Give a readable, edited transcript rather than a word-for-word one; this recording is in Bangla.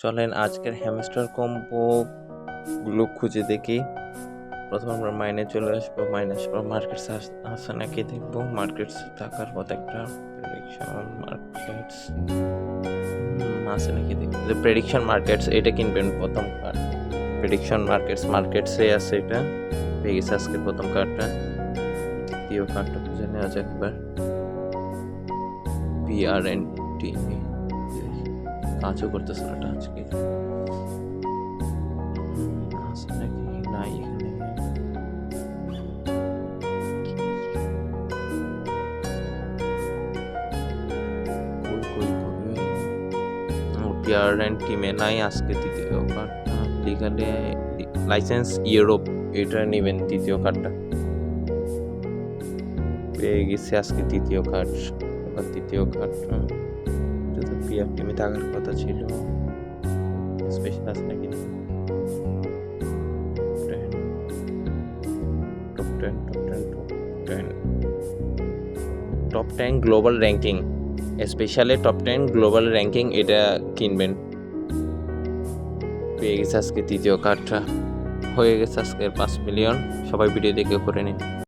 চলেন আজকের হ্যামস্টার কম্বো গুলো খুঁজে দেখি। প্রথম আমরা মাইনে চলে আসবো, মাইনে আসবো মার্কেটস আছে নাকি দেখবো। মার্কেটস থাকার পর একটা প্রেডিকশন মার্কেটস আছে নাকি দেখবো। প্রেডিকশন মার্কেটস এটা কিনবেন প্রথম কার্ড। প্রেডিকশন মার্কেটসে আছে, এটা পেয়ে গেছে আজকের প্রথম কার্ডটা। দ্বিতীয় কার্ডটা খুঁজে নেওয়া যাক একবার। PRNT কাজও করতেছে না এটা আজকে, আছে নাকি নাই এখানে। PRNT মে নাই আজকে দ্বিতীয় কার্ডটা। লিগালে লাইসেন্স ইউরোপ এটা নেবেন তৃতীয় কার্ডটা। পেয়ে গেছে আজকে তৃতীয় কার্ড। এবার তৃতীয় কার্ডটা যদি পিএফ টিমে থাকার কথা ছিল, স্পেশাল আছে নাকি। Top 10 global ranking, specially top 10 global ranking এটা কিনবেন। পেয়ে গেছে আজকে তৃতীয় কার্ডটা। হয়ে গেছে আজকের 5 মিলিয়ন। সবাই ভিডিও দেখে করে নিন।